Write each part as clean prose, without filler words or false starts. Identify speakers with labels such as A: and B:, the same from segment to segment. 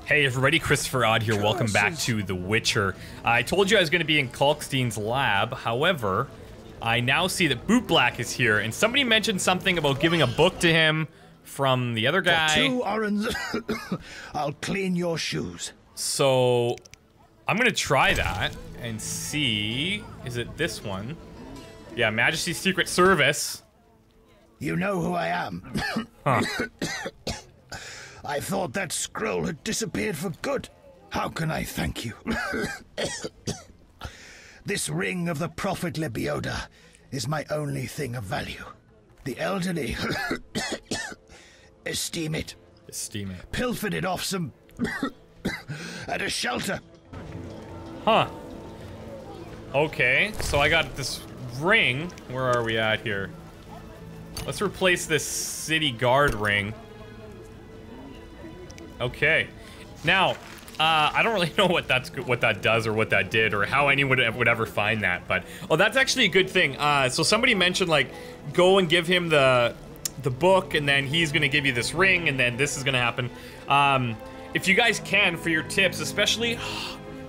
A: Hey everybody, ChristopherOdd here. Welcome back to The Witcher. I told you I was going to be in Kalkstein's lab. However, I now see that Bootblack is here, and somebody mentioned something about giving a book to him from the other guy.
B: For 2 oranges, I'll clean your shoes.
A: So, I'm going to try that and see... Is it this one? Yeah, Majesty's Secret Service.
B: You know who I am.
A: Huh.
B: I thought that scroll had disappeared for good. How can I thank you? This ring of the prophet Lebioda is my only thing of value. The elderly esteem it.
A: Esteem it.
B: Pilfered it off some at a shelter.
A: Huh. Okay, so I got this ring. Where are we at here? Let's replace this city guard ring. Okay. Now, I don't really know what that does or what that did or how anyone would ever find that, but oh, that's actually a good thing. So somebody mentioned like go and give him the book, and then he's gonna give you this ring, and then this is gonna happen. If you guys can, for your tips, especially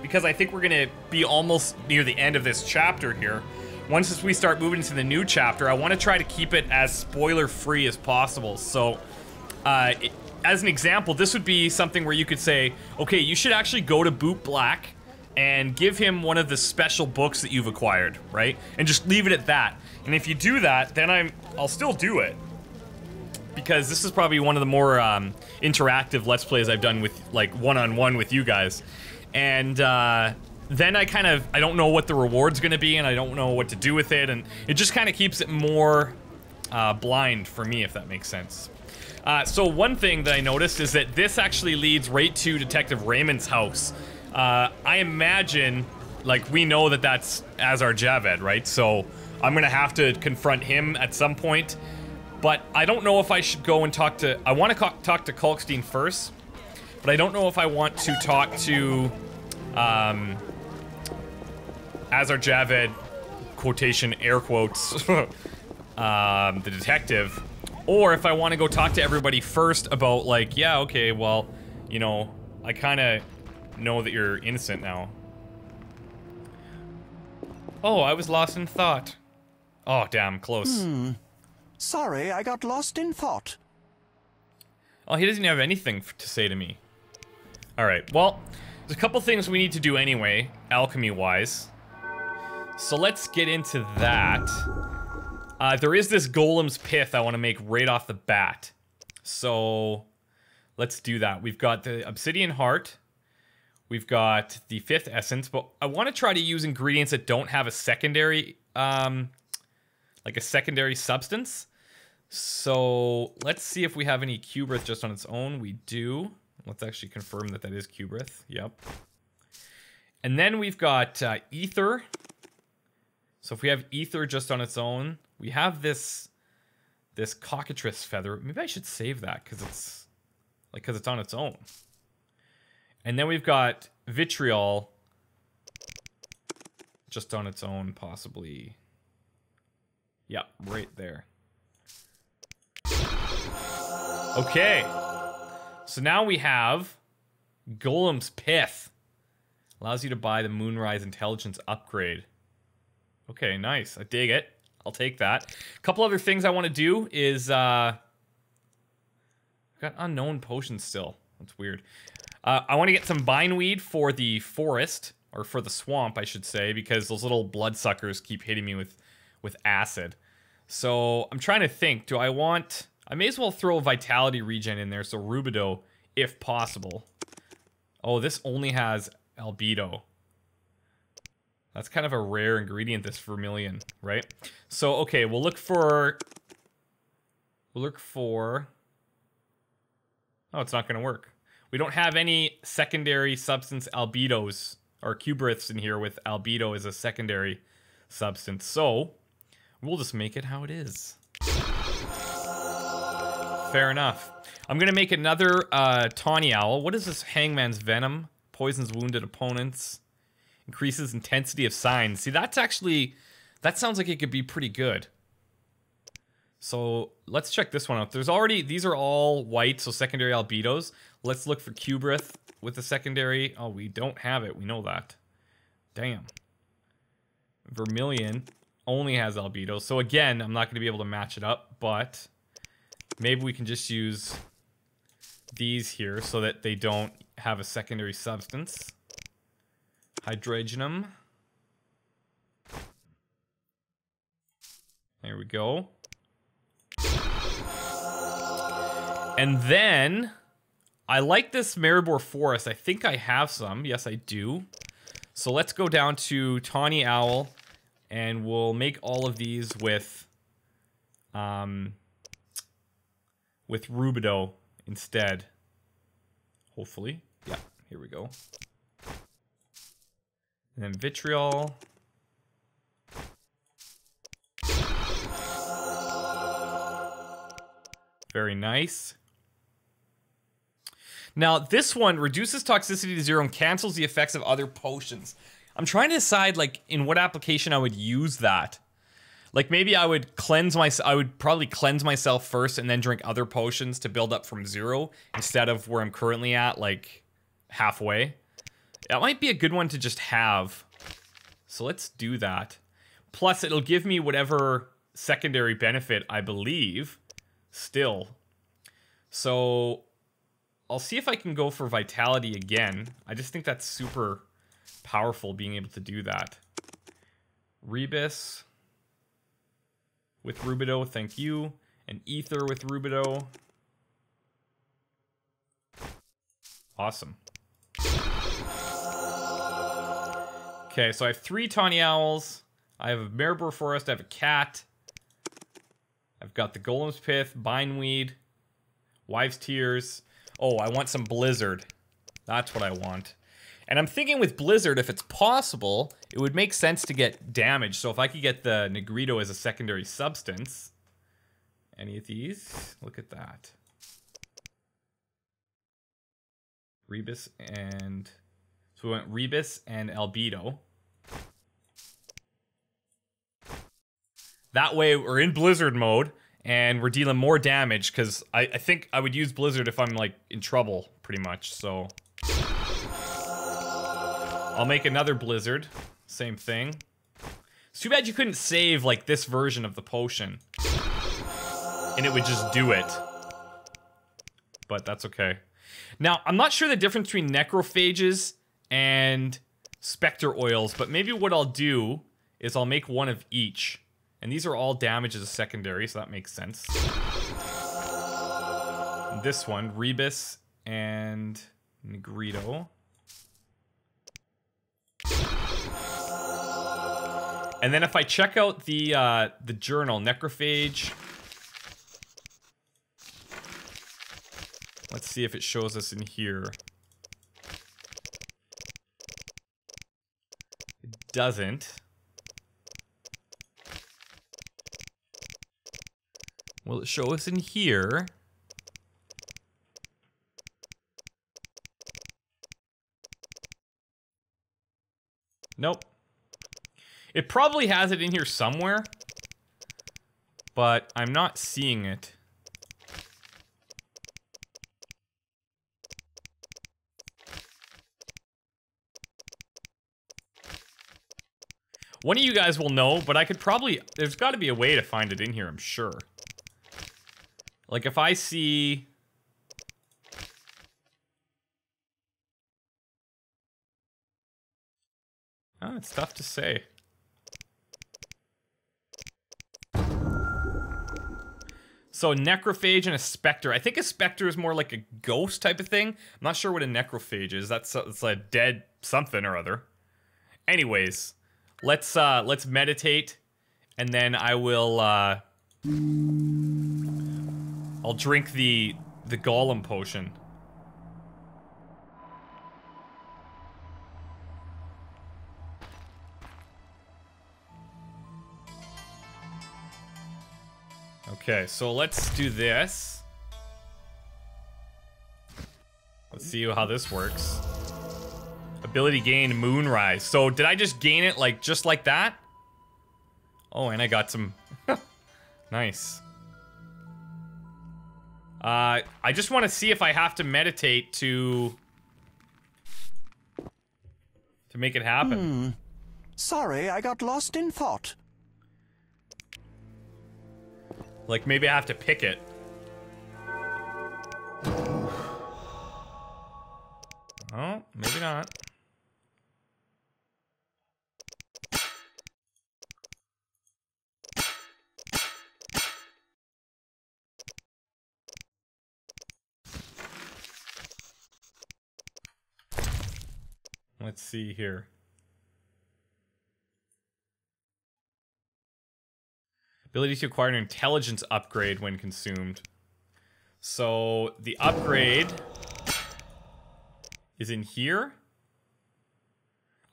A: because I think we're gonna be almost near the end of this chapter here. Once we start moving into the new chapter, I want to try to keep it as spoiler-free as possible. So, as an example, this would be something where you could say, okay, you should actually go to Bootblack and give him one of the special books that you've acquired, right? And just leave it at that. And if you do that, then I'll still do it. Because this is probably one of the more interactive Let's Plays I've done with, like, one-on-one with you guys. And, then I don't know what the reward's gonna be, and I don't know what to do with it, and it just kind of keeps it more blind for me, if that makes sense. So one thing that I noticed is that this actually leads right to Detective Raymond's house. I imagine, like, we know that that's Azar Javed, right? So I'm gonna have to confront him at some point, but I don't know if I should go and talk to... I want to talk to Kalkstein first, but I don't know if I want to talk to... Azar Javed, quotation, air quotes, the detective, or if I want to go talk to everybody first about, like, yeah, okay, well, you know, I kind of know that you're innocent now. Oh, I was lost in thought. Oh, damn, close.
C: Sorry, I got lost in thought.
A: Oh, he doesn't have anything to say to me. Alright, well, there's a couple things we need to do anyway, alchemy-wise. So let's get into that. There is this Golem's Pith I want to make right off the bat. So let's do that. We've got the Obsidian Heart. We've got the 5th Essence, but I want to try to use ingredients that don't have a secondary, like a secondary substance. So let's see if we have any Cubrith just on its own. We do. Let's actually confirm that that is Cubrith. Yep. And then we've got Ether. So if we have Ether just on its own, we have this cockatrice feather. Maybe I should save that because it's on its own. And then we've got Vitriol just on its own, possibly. Yeah, right there. Okay. So now we have Golem's Pith. Allows you to buy the Moonrise Intelligence upgrade. Okay, nice. I dig it. I'll take that. A couple other things I want to do is, I've got unknown potions still. That's weird. I want to get some bindweed for the forest, or for the swamp, I should say, because those little bloodsuckers keep hitting me with acid. So I'm trying to think. Do I want... I may as well throw a vitality regen in there, so Rubido, if possible. Oh, this only has albedo. That's kind of a rare ingredient, this vermilion, right? So, okay, we'll look for... Oh, it's not going to work. We don't have any secondary substance albedos, or Cubriths in here with albedo as a secondary substance. So, we'll just make it how it is. Fair enough. I'm going to make another Tawny Owl. What is this? Hangman's Venom. Poisons wounded opponents. Increases intensity of signs. See, that's actually... That sounds like it could be pretty good. So, let's check this one out. There's already... These are all white, so secondary albedos. Let's look for Cubrith. with the secondary. Oh, we don't have it. We know that. Damn. Vermilion only has albedo. So again, I'm not going to be able to match it up, but maybe we can just use these here so that they don't have a secondary substance. Hydrogenum. There we go. And then, I like this Maribor Forest. I think I have some. Yes, I do. So let's go down to Tawny Owl, and we'll make all of these with Rubido instead. Hopefully. Yeah, here we go. And then Vitriol. Very nice. Now, this one reduces toxicity to 0 and cancels the effects of other potions. I'm trying to decide, like, in what application I would use that. Like, maybe I would probably cleanse myself first and then drink other potions to build up from 0 instead of where I'm currently at, like, halfway. That might be a good one to just have. So let's do that. Plus, it'll give me whatever secondary benefit I believe still. So I'll see if I can go for Vitality again. I just think that's super powerful being able to do that. Rebis with Rubido, thank you. And Ether with Rubido. Awesome. Okay, so I have 3 Tawny Owls. I have a Maribor Forest, I have a cat. I've got the Golem's Pith, Bindweed, Wives' Tears. Oh, I want some Blizzard. That's what I want. And I'm thinking with Blizzard, if it's possible, it would make sense to get damage. So if I could get the Negrito as a secondary substance. Any of these? Look at that. Rebis and... So we went Rebis and Albedo. That way we're in Blizzard mode and we're dealing more damage because I think I would use Blizzard if I'm like in trouble pretty much. So I'll make another Blizzard. Same thing. It's too bad you couldn't save like this version of the potion and it would just do it. But that's okay. Now, I'm not sure the difference between necrophages and specter oils, but maybe what I'll do is I'll make one of each. And these are all damage as a secondary, so that makes sense. And this one, Rebis and Negrito. And then if I check out the journal, Necrophage. Let's see if it shows us in here. It doesn't. Will it show us in here? Nope. It probably has it in here somewhere, but I'm not seeing it. One of you guys will know, but I could probably... There's got to be a way to find it in here, I'm sure. Like, if I see... Oh, it's tough to say. So, necrophage and a specter. I think a specter is more like a ghost type of thing. I'm not sure what a necrophage is. It's a dead something or other. Anyways, let's meditate, and then I will, I'll drink the golem potion. Okay, so let's do this. Let's see how this works. Ability gain Moonrise. So did I just gain it like just like that? Oh, and I got some. Nice. I just want to see if I have to meditate to to make it happen.
C: Sorry, I got lost in thought.
A: Like, maybe I have to pick it. Oh, maybe not. Let's see here. Ability to acquire an intelligence upgrade when consumed. So the upgrade is in here.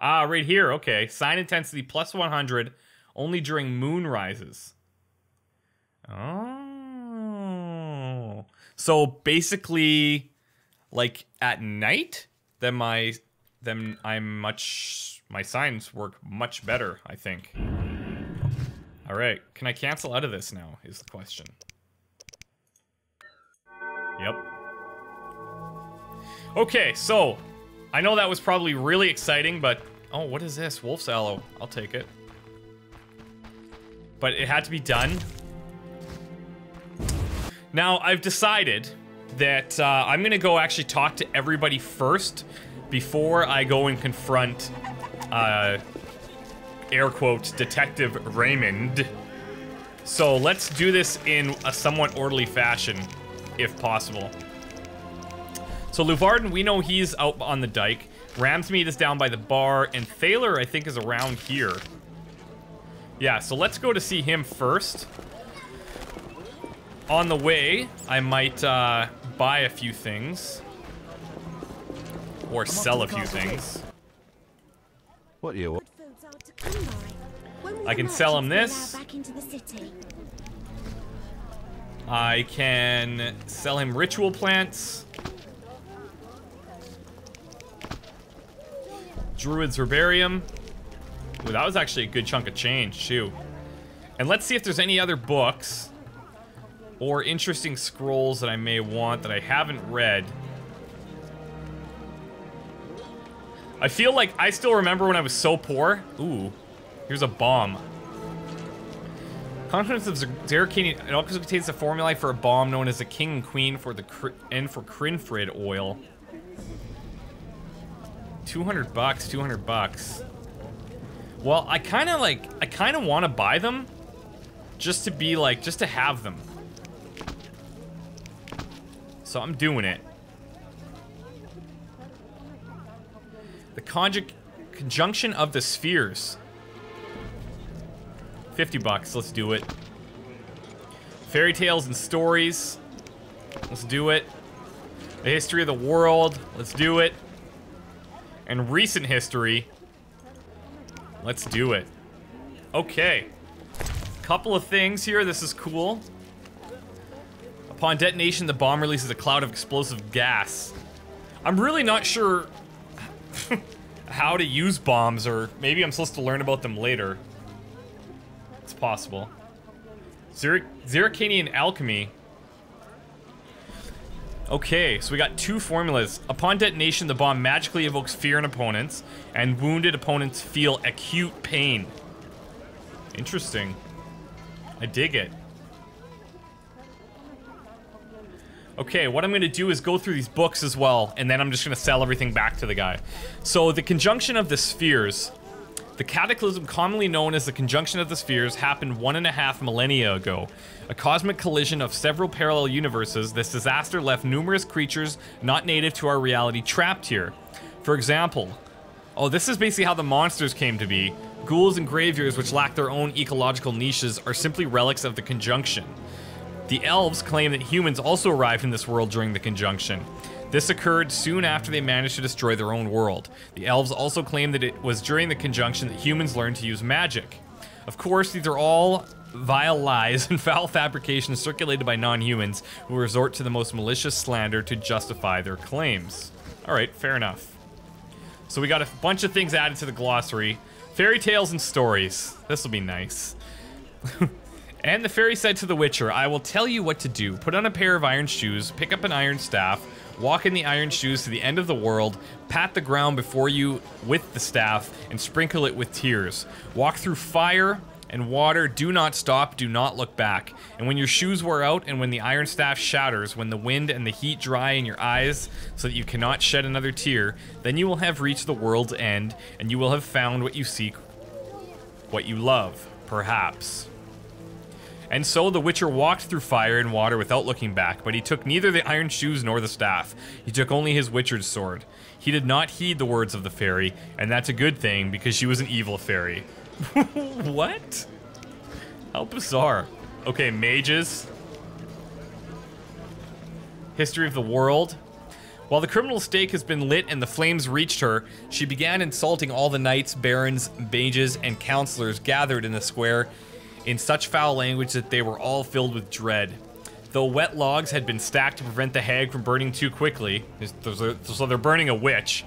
A: Ah, right here. Okay. Sign intensity plus 100 only during moon rises. Oh. So basically, like at night, then my signs work much better, I think. All right, can I cancel out of this now, is the question. Yep. Okay, so, I know that was probably really exciting, but... Oh, what is this? Wolf's Aloe. I'll take it. But it had to be done. Now, I've decided that I'm gonna go actually talk to everybody first before I go and confront, air quotes, Detective Raymond. So let's do this in a somewhat orderly fashion, if possible. So Luvarden, we know he's out on the dike. Ramsmead is down by the bar, and Thaler, I think, is around here. Yeah, so let's go to see him first. On the way, I might buy a few things. Or sell a few things.
D: What do you want?
A: I can sell him this. I can sell him ritual plants. Druid's herbarium. Ooh, that was actually a good chunk of change, too. And let's see if there's any other books or interesting scrolls that I may want that I haven't read. I feel like I still remember when I was so poor. Ooh, here's a bomb. Confidence of Zeracanian. It also contains the formulae for a bomb known as the King and Queen for the Crinfrid oil. 200 bucks, 200 bucks. Well, I kind of want to buy them just to be like, just to have them. So I'm doing it. The conjunction of the spheres. 50 bucks, let's do it. Fairy tales and stories. Let's do it. The history of the world. Let's do it. And recent history. Let's do it. Okay. Couple of things here. This is cool. Upon detonation, the bomb releases a cloud of explosive gas. I'm really not sure how to use bombs, or maybe I'm supposed to learn about them later. It's possible. Zeracanian alchemy. Okay, so we got two formulas. Upon detonation, the bomb magically evokes fear in opponents, and wounded opponents feel acute pain. Interesting. I dig it. Okay, what I'm going to do is go through these books as well, and then I'm just going to sell everything back to the guy. So, the conjunction of the spheres. The cataclysm commonly known as the conjunction of the spheres happened 1.5 millennia ago. A cosmic collision of several parallel universes, this disaster left numerous creatures not native to our reality trapped here. For example, oh, this is basically how the monsters came to be. Ghouls and graveyards, which lack their own ecological niches, are simply relics of the conjunction. The elves claim that humans also arrived in this world during the conjunction. This occurred soon after they managed to destroy their own world. The elves also claim that it was during the conjunction that humans learned to use magic. Of course, these are all vile lies and foul fabrications circulated by non-humans who resort to the most malicious slander to justify their claims. Alright, fair enough. So we got a bunch of things added to the glossary. Fairy tales and stories. This will be nice. And the fairy said to the Witcher, I will tell you what to do. Put on a pair of iron shoes, pick up an iron staff, Walk in the iron shoes to the end of the world, pat the ground before you with the staff, and sprinkle it with tears. Walk through fire and water, do not stop, do not look back. And when your shoes wear out, and when the iron staff shatters, when the wind and the heat dry in your eyes so that you cannot shed another tear, then you will have reached the world's end, and you will have found what you seek, what you love, perhaps. And so the Witcher walked through fire and water without looking back, but he took neither the iron shoes nor the staff. He took only his Witcher's sword. He did not heed the words of the fairy, and that's a good thing, because she was an evil fairy. What? How bizarre. Okay, mages. History of the world. While the criminal stake has been lit and the flames reached her, she began insulting all the knights, barons, mages, and counselors gathered in the square in such foul language that they were all filled with dread. Though wet logs had been stacked to prevent the hag from burning too quickly, so they're burning a witch,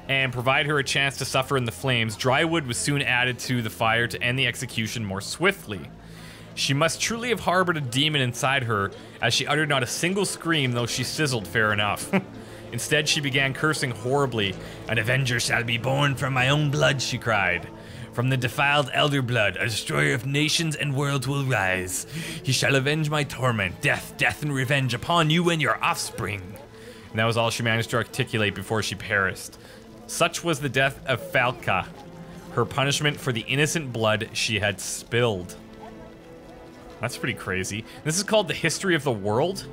A: and provide her a chance to suffer in the flames, dry wood was soon added to the fire to end the execution more swiftly. She must truly have harbored a demon inside her, as she uttered not a single scream, though she sizzled fair enough. Instead, she began cursing horribly. "An avenger shall be born from my own blood," she cried. "From the defiled elder blood, a destroyer of nations and worlds will rise. He shall avenge my torment, death, death and revenge upon you and your offspring." And that was all she managed to articulate before she perished. Such was the death of Falca, her punishment for the innocent blood she had spilled. That's pretty crazy. This is called the History of the World?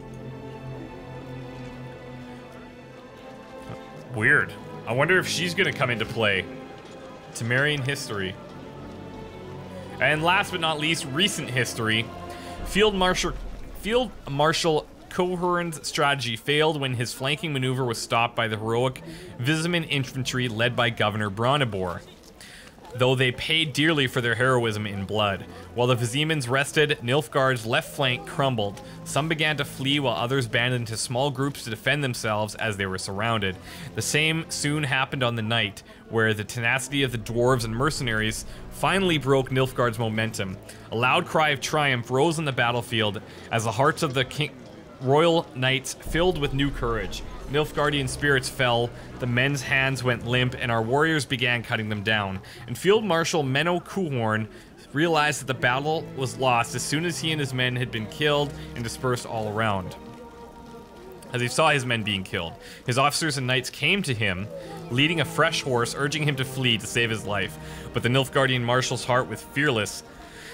A: Weird. I wonder if she's gonna come into play. Temerian history. And last but not least, recent history. Field Marshal Cohorn's strategy failed when his flanking maneuver was stopped by the heroic Vizman infantry led by Governor Brandebor, though they paid dearly for their heroism in blood. While the Vizimans rested, Nilfgaard's left flank crumbled. Some began to flee while others banded into small groups to defend themselves as they were surrounded. The same soon happened on the night, where the tenacity of the dwarves and mercenaries finally broke Nilfgaard's momentum. A loud cry of triumph rose on the battlefield as the hearts of the royal knights filled with new courage. Nilfgaardian spirits fell, the men's hands went limp, and our warriors began cutting them down. And Field Marshal Menno Cohorn realized that the battle was lost as soon as he and his men had been killed and dispersed all around. As he saw his men being killed, his officers and knights came to him, leading a fresh horse, urging him to flee to save his life. But the Nilfgaardian marshal's heart was fearless.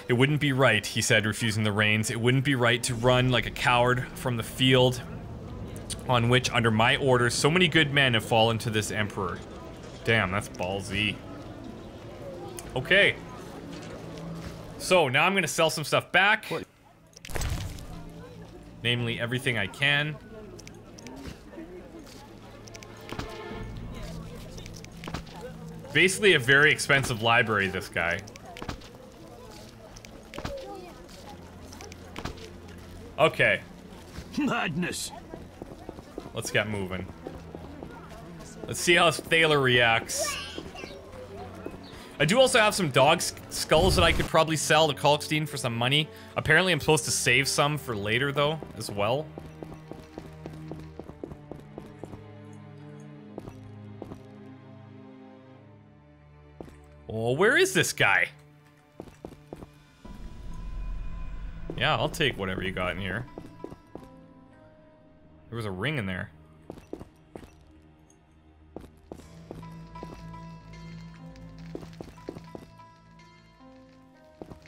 A: "It wouldn't be right," he said, refusing the reins. "It wouldn't be right to run like a coward from the field on which, under my orders, so many good men have fallen to this emperor." Damn, that's ballsy. Okay. So, now I'm gonna sell some stuff back. Namely, everything I can. Basically a very expensive library, this guy. Okay.
B: Madness.
A: Let's get moving. Let's see how Thaler reacts. I do also have some dog skulls that I could probably sell to Kalkstein for some money. Apparently I'm supposed to save some for later, though, as well. Oh, where is this guy? Yeah, I'll take whatever you got in here. There was a ring in there.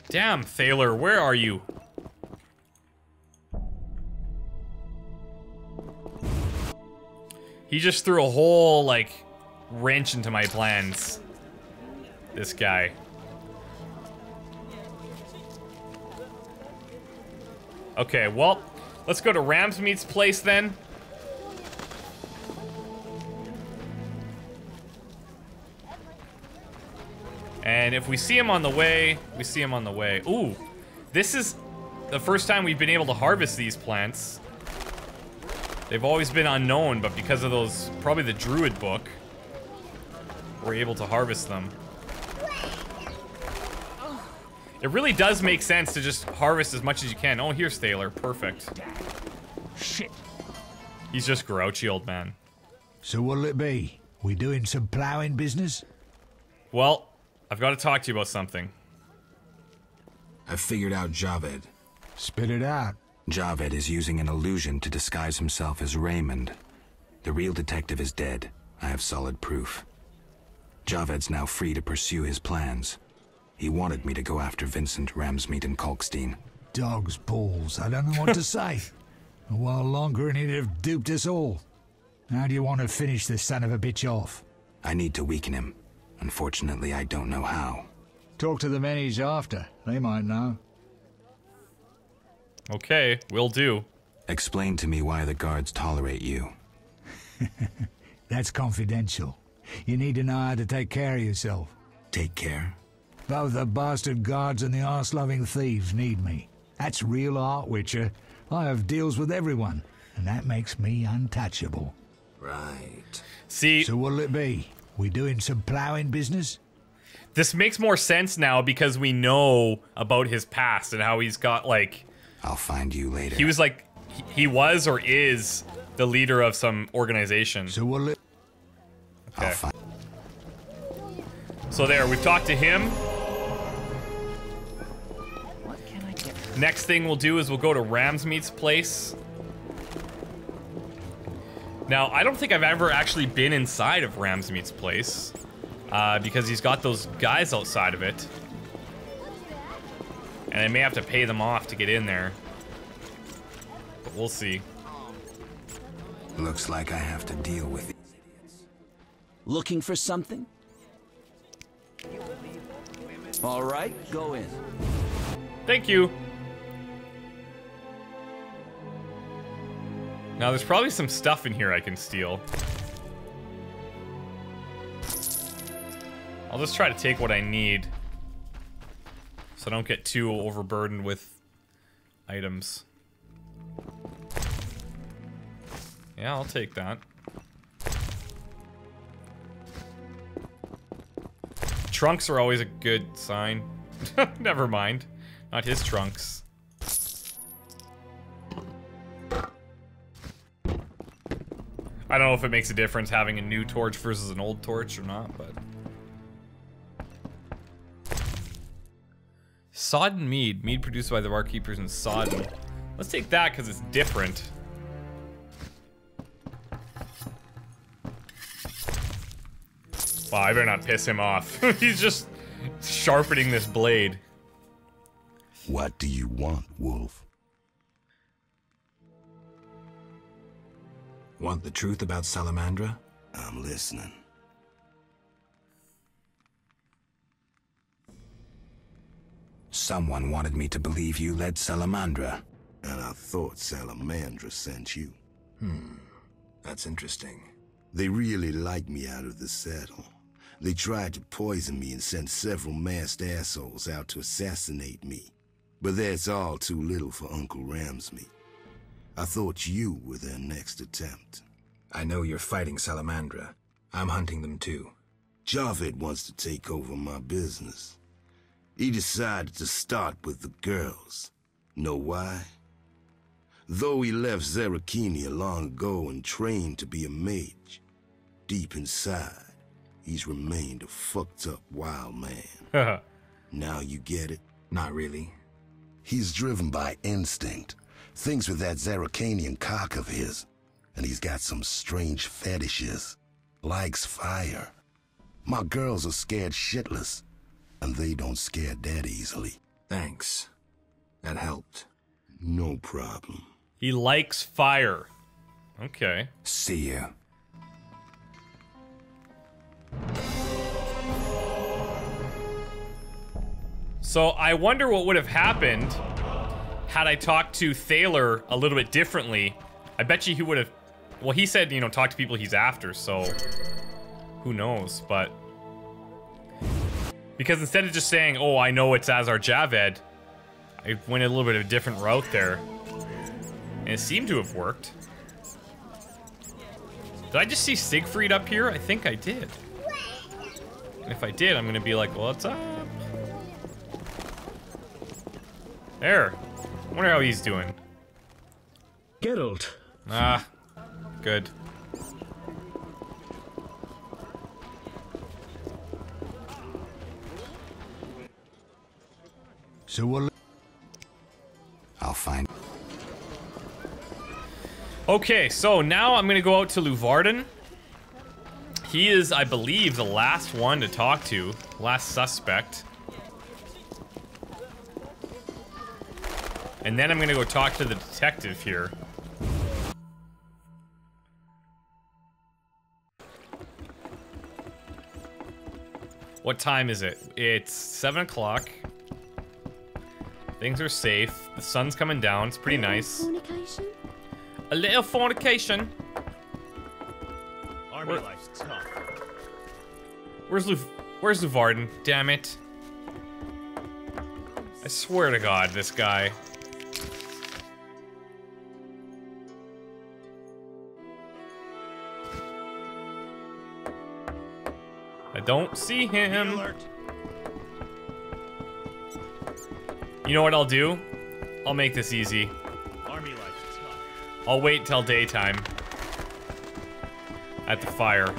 A: Damn, Thaler, where are you? He just threw a whole, like, wrench into my plans. This guy. Okay, well, let's go to Ramsmeat's place then. And if we see him on the way, we see him on the way. Ooh, this is the first time we've been able to harvest these plants. They've always been unknown, but because of those, probably the Druid book, we're able to harvest them. It really does make sense to just harvest as much as you can. Oh, here's Thaler. Perfect.
B: Shit.
A: He's just grouchy old man.
B: So what'll it be? We doing some ploughing business?
A: Well, I've got to talk to you about something.
E: I've figured out Javed.
B: Spit it out.
E: Javed is using an illusion to disguise himself as Raymond. The real detective is dead. I have solid proof. Javed's now free to pursue his plans. He wanted me to go after Vincent, Ramsmeet, and Kalkstein.
B: Dog's balls. I don't know what to say. A while longer and he'd have duped us all. How do you want to finish this son of a bitch off?
E: I need to weaken him. Unfortunately, I don't know how.
B: Talk to the men he's after. They might know.
A: Okay, will do.
E: Explain to me why the guards tolerate you.
B: That's confidential. You need to know how to take care of yourself.
E: Take care?
B: Both the bastard guards and the arse-loving thieves need me. That's real art, Witcher. I have deals with everyone, and that makes me untouchable.
E: Right.
A: See,
B: So what'll it be? We doing some ploughing business?
A: this makes more sense now because we know about his past and how he's got, like...
E: I'll find you later.
A: He was like... He was or is the leader of some organization.
B: So what'll it...
A: Okay.
E: I'll find...
A: So there, we've talked to him.
F: What can I get?
A: Next thing we'll do is we'll go to Ramsmeet's place. Now, I don't think I've ever actually been inside of Ramsmeet's place. Because he's got those guys outside of it. And I may have to pay them off to get in there. But we'll see.
E: Looks like I have to deal with it.
C: Looking for something? All right, go in.
A: Thank you. Now, there's probably some stuff in here I can steal. I'll just try to take what I need. So I don't get too overburdened with items. Yeah, I'll take that. Trunks are always a good sign. Never mind. Not his trunks. I don't know if it makes a difference having a new torch versus an old torch or not, but... Sodden mead. Mead produced by the barkeepers in Sodden. Let's take that because it's different. Wow, I better not piss him off. He's just sharpening this blade.
G: What do you want, Wolf?
E: Want the truth about Salamandra?
G: I'm listening.
E: Someone wanted me to believe you led Salamandra.
G: And I thought Salamandra sent you.
E: That's interesting.
G: They really liked me out of the saddle. They tried to poison me and sent several masked assholes out to assassinate me. But that's all too little for Uncle Ramsmeet. I thought you were their next attempt.
E: I know you're fighting Salamandra. I'm hunting them too.
G: Javed wants to take over my business. He decided to start with the girls. Know why? Though he left Zerakini long ago and trained to be a mage, deep inside, he's remained a fucked up wild man. Now you get it?
E: Not really.
G: He's driven by instinct. Thinks with that Zerakanian cock of his. And he's got some strange fetishes. Likes fire. My girls are scared shitless. And they don't scare that easily.
E: Thanks. That helped.
G: No problem.
A: He likes fire. Okay.
E: See you.
A: So I wonder what would have happened had I talked to Thaler a little bit differently. I bet you he would have... Well, he said, you know, talk to people he's after, so... Who knows, but... Because instead of just saying, oh, I know it's Azar Javed, I went a little bit of a different route there. And it seemed to have worked. Did I just see Siegfried up here? I think I did. And if I did, I'm gonna be like, well, what's up? There. I wonder how he's doing.
H: Geralt,
A: Ah. Good.
B: So we'll...
E: I'll find...
A: Okay, so now I'm gonna go out to Luvarden. He is, I believe, the last one to talk to. Last suspect. And then I'm gonna go talk to the detective here. What time is it? It's 7 o'clock. Things are safe. The sun's coming down. It's pretty nice.
H: Fornication?
A: A little fornication.
I: Army life's tough.
A: Where's Luvarden? Damn it. I swear to God, this guy. I don't see him. You know what I'll do? I'll make this easy.
I: Army life's tough.
A: I'll wait till daytime. At the fire.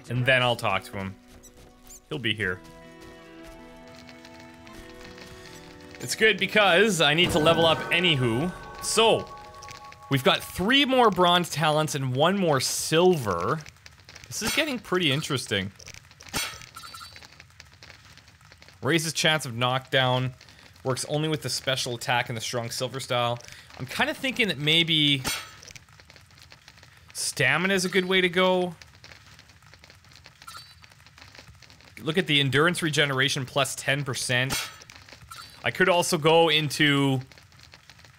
A: And then I'll talk to him. He'll be here. It's good because I need to level up anywho. So, we've got 3 more bronze talents and 1 more silver. This is getting pretty interesting. Raises chance of knockdown. Works only with the special attack and the strong silver style. I'm kind of thinking that maybe stamina is a good way to go. Look at the endurance regeneration plus 10%. I could also go into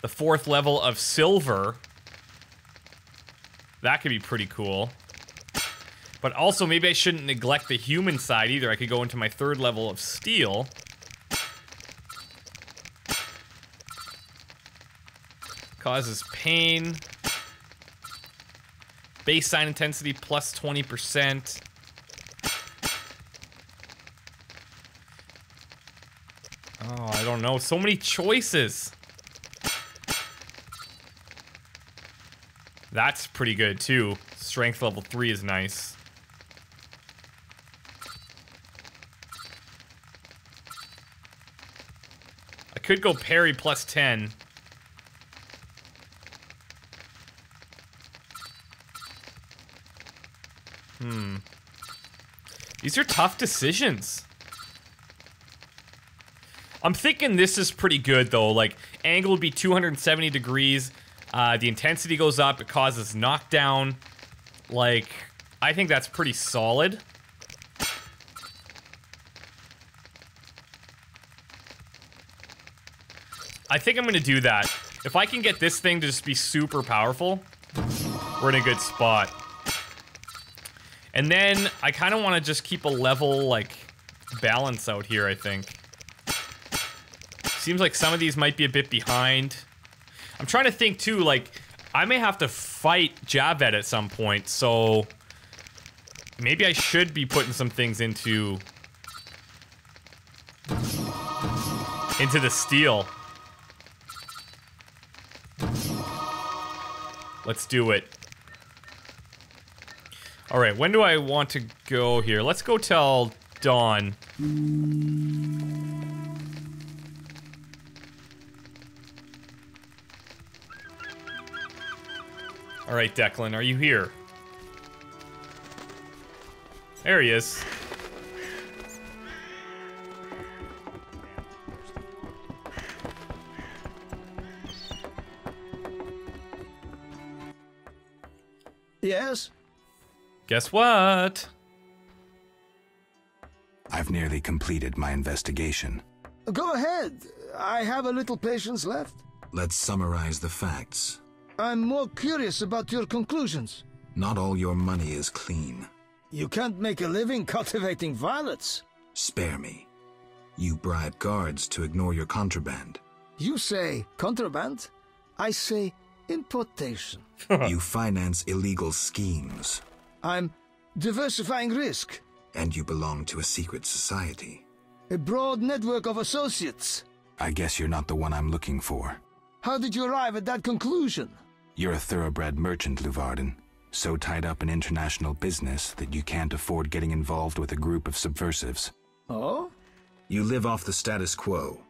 A: the 4th level of silver. That could be pretty cool. But also, maybe I shouldn't neglect the human side either. I could go into my 3rd level of steel. Causes pain. Base sign intensity plus 20%. Oh, I don't know. So many choices. That's pretty good, too. Strength level 3 is nice. I could go parry plus 10. These are tough decisions. I'm thinking this is pretty good, though. Like, angle would be 270 degrees. The intensity goes up. It causes knockdown. Like, I think that's pretty solid. I think I'm going to do that. If I can get this thing to just be super powerful, we're in a good spot. And then I kind of want to just keep a level, like, balance out here, I think. Seems like some of these might be a bit behind. I'm trying to think, too, like, I may have to fight Javed at some point, so maybe I should be putting some things into the steel. Let's do it. Alright, when do I want to go here? Let's go till dawn. Alright, Declan, are you here? There he is.
D: Yes?
A: Guess what?
E: I've nearly completed my investigation.
D: Go ahead. I have a little patience left.
E: Let's summarize the facts.
D: I'm more curious about your conclusions.
E: Not all your money is clean.
D: You can't make a living cultivating violets.
E: Spare me. You bribe guards to ignore your contraband.
D: You say contraband, I say importation.
E: You finance illegal schemes.
D: I'm diversifying risk.
E: And you belong to a secret society.
D: A broad network of associates.
E: I guess you're not the one I'm looking for.
D: How did you arrive at that conclusion?
E: You're a thoroughbred merchant, Luvarden. So tied up in international business that you can't afford getting involved with a group of subversives.
D: Oh?
E: You live off the status quo.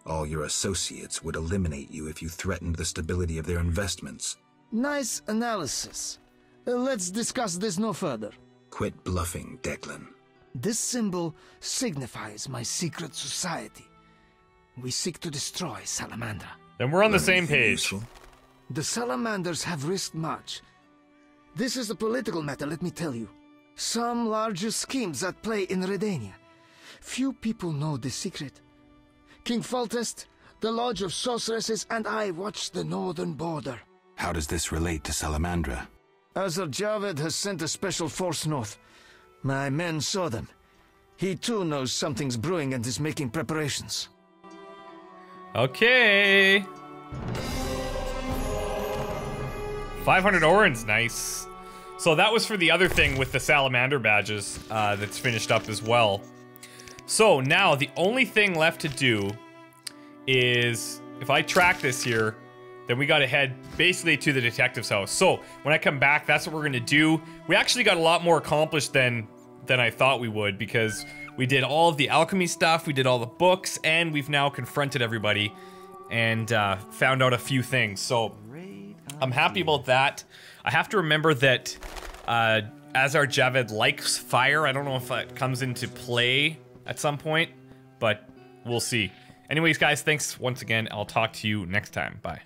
E: All your associates would eliminate you if you threatened the stability of their investments.
D: Nice analysis. Let's discuss this no further.
E: Quit bluffing, Declan.
D: This symbol signifies my secret society. We seek to destroy Salamandra.
A: Then we're on the same page.
D: The Salamanders have risked much. This is a political matter, let me tell you. Some larger schemes at play in Redania. Few people know the secret. King Foltest, the Lodge of Sorceresses, and I watch the northern border.
E: How does this relate to Salamandra?
D: Azar Javed has sent a special force north. My men saw them. He too knows something's brewing and is making preparations.
A: Okay. 500 Orans, nice. So that was for the other thing with the Salamander badges that's finished up as well. So now the only thing left to do is, if I track this here, then we gotta head basically to the detective's house. So when I come back, that's what we're gonna do. We actually got a lot more accomplished than I thought we would, because we did all of the alchemy stuff, we did all the books, and we've now confronted everybody and found out a few things. So I'm happy about that. I have to remember that Azar Javed likes fire. I don't know if that comes into play at some point, but we'll see. Anyways, guys, thanks once again. I'll talk to you next time. Bye.